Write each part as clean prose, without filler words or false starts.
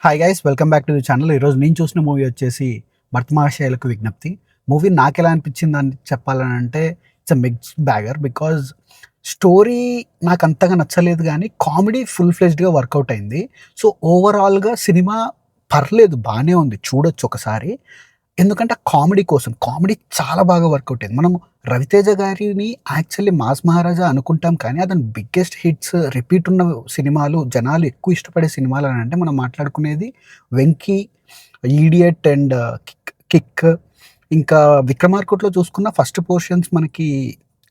Hi guys, welcome back to the channel. ఈరోజు నేను చూసిన మూవీ వచ్చేసి 'భరతమహాశయులకు విజ్ఞప్తి'. మూవీ నాకెలా అనిపించింది అని చెప్పాలని అంటే it's a mixed bagger. Because story నాకు అంతగా నచ్చలేదు, కానీ కామెడీ ఫుల్ ఫ్లెజ్డ్గా వర్కౌట్ అయింది. సో ఓవరాల్గా సినిమా పర్లేదు, బాగానే ఉంది, చూడొచ్చు ఒకసారి. ఎందుకంటే కామెడీ కోసం కామెడీ చాలా బాగా వర్కౌట్ అయింది. మనం రవితేజ గారిని యాక్చువల్లీ మాస్ మహారాజా అనుకుంటాం, కానీ అతని బిగ్గెస్ట్ హిట్స్ రిపీట్ ఉన్న సినిమాలు, జనాలు ఎక్కువ ఇష్టపడే సినిమాలు అని అంటే మనం మాట్లాడుకునేది 'వెంకీ', 'ఈడియట్' అండ్ 'కిక్'. ఇంకా 'విక్రమార్కుడులో' చూసుకున్న ఫస్ట్ పోర్షన్స్ మనకి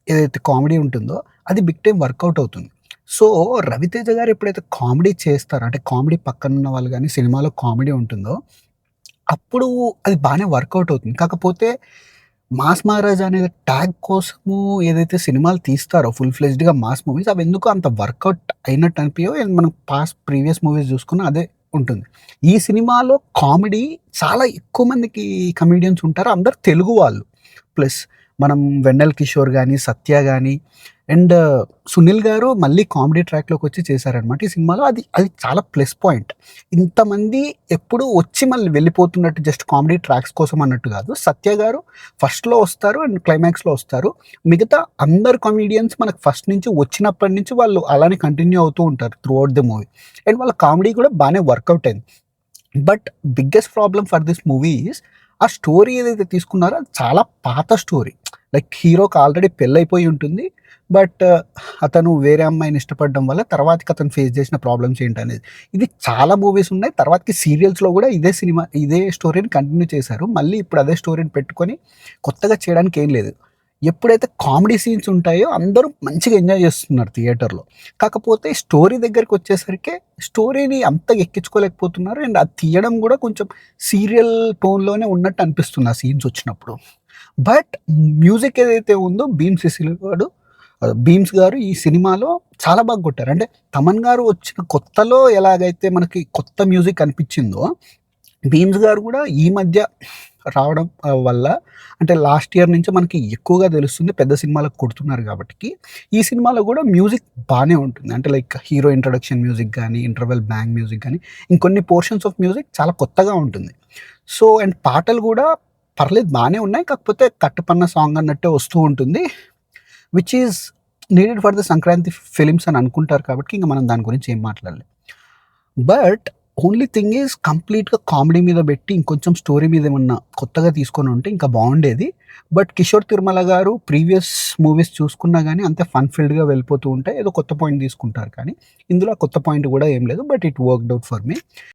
ఏదైతే కామెడీ ఉంటుందో అది బిగ్ టైం వర్కౌట్ అవుతుంది. సో రవితేజ గారు ఎప్పుడైతే కామెడీ చేస్తారో, అంటే కామెడీ పక్కన ఉన్న వాళ్ళు కానీ సినిమాలో కామెడీ ఉంటుందో అప్పుడు అది బానే వర్కౌట్ అవుతుంది. కాకపోతే 'మాస్ మహారాజా' అనే ట్యాగ్ కోసము ఏదైతే సినిమాలు తీస్తారో ఫుల్ ఫ్లెడ్జ్డ్‌గా మాస్ మూవీస్, అవెందుకో అంత వర్కౌట్ అయినట్టు అనిపియవు. అండ్ మనం ప్రీవియస్ మూవీస్ చూసుకున్నా అదే ఉంటుంది. ఈ సినిమాలో కామెడీ చాలా ఎక్కువ మందికి కమెడియన్స్ ఉంటారు. అందరూ తెలుగు వాళ్ళు. ప్లస్ మనం 'వెన్నెల కిషోర్' గానీ, 'సత్య' గానీ అండ్ 'సునీల్' గారు మళ్ళీ కామెడీ ట్రాక్‌లోకి వచ్చి చేశారనమాట ఈ సినిమాలో. అది అది చాలా ప్లస్ పాయింట్. ఇంతమంది ఎప్పుడు వచ్చి మళ్ళీ వెళ్ళిపోతున్నట్టు జస్ట్ కామెడీ ట్రాక్స్ కోసం అన్నట్టు కాదు. 'సత్య' గారు ఫస్ట్‌లో వస్తారు అండ్ క్లైమాక్స్‌లో వస్తారు. మిగతా అందరు కమెడియన్స్ మనకు ఫస్ట్ నుంచి వచ్చినప్పటి నుంచి వాళ్ళు అలానే కంటిన్యూ అవుతూ ఉంటారు through out the movie. And వాళ్ళ కామెడీ కూడా బానే వర్కౌట్ అయింది. But biggest problem for this movie is ఆ స్టోరీ ఏదైతే తీసుకున్నారో అది చాలా పాత స్టోరీ. లైక్ హీరోకి ఆల్రెడీ పెళ్ళైపోయి ఉంటుంది. బట్ అతను వేరే అమ్మాయిని ఇష్టపడడం వల్ల తర్వాతకి అతను ఫేస్ చేసిన ప్రాబ్లమ్స్ ఏంటనేది. ఇది చాలా మూవీస్ ఉన్నాయి. తర్వాతకి సీరియల్స్‌లో కూడా ఇదే స్టోరీని కంటిన్యూ చేశారు. మళ్ళీ ఇప్పుడు అదే స్టోరీని పెట్టుకొని కొత్తగా చేయడానికి ఏం లేదు. ఎప్పుడైతే కామెడీ సీన్స్ ఉంటాయో అందరూ మంచిగా ఎంజాయ్ చేస్తున్నారు థియేటర్‌లో. కాకపోతే స్టోరీ దగ్గరికొచ్చేసరికి స్టోరీని అంతగా ఎక్కించుకోలేకపోతున్నారు. అండ్ అది తీయడం కూడా కొంచెం సీరియల్ టోన్‌లోనే ఉన్నట్టు అనిపిస్తుంది ఆ సీన్స్ వచ్చినప్పుడు. బట్ మ్యూజిక్ ఏదైతే ఉందో భీమ్స్ గారు ఈ సినిమాలో చాలా బాగా కొట్టారు. అంటే తమన్ గారు వచ్చిన కొత్తలో ఎలాగైతే మనకి కొత్త మ్యూజిక్ అనిపించిందో, భీమ్స్ గారు కూడా ఈ మధ్య రావడం వల్ల, అంటే లాస్ట్ ఇయర్ నుంచి మనకి ఎక్కువగా తెలుస్తుంది పెద్ద సినిమాలకు కొడుతున్నారు కాబట్టికి. ఈ సినిమాలో కూడా మ్యూజిక్ బానే ఉంటుంది. అంటే లైక్ హీరో ఇంట్రడక్షన్ మ్యూజిక్ గానీ, ఇంటర్వెల్ బ్యాంగ్ మ్యూజిక్ గానీ, ఇంకొన్ని పోర్షన్స్ ఆఫ్ మ్యూజిక్ చాలా కొత్తగా ఉంటుంది. సో అండ్ పాటలు కూడా పర్లేదు, బానే ఉన్నాయి. కాకపోతే కట్టపన్న సాంగ్ అన్నట్టే వస్తూ ఉంటుంది. Which is needed for the Sankranti films అని అనుకుంటారు కాబట్టి ఇంక మనం దాని గురించి ఏం మాట్లాడలేం. బట్ ఓన్లీ థింగ్ ఈజ్ కంప్లీట్‌గా కామెడీ మీద పెట్టి ఇంకొంచెం స్టోరీ మీద ఏమన్నా కొత్తగా తీసుకొని ఉంటే ఇంకా బావుండేది. బట్ కిషోర్ తిరుమల గారు ప్రీవియస్ మూవీస్ చూసుకున్నా గానీ అంతే ఫన్ ఫిల్డ్‌గా వెళ్ళిపోతూ ఉంటాయి. ఏదో కొత్త పాయింట్ తీసుకుంటారు, కానీ ఇందులో ఆ కొత్త పాయింట్ కూడా ఏం లేదు. But it worked out for me.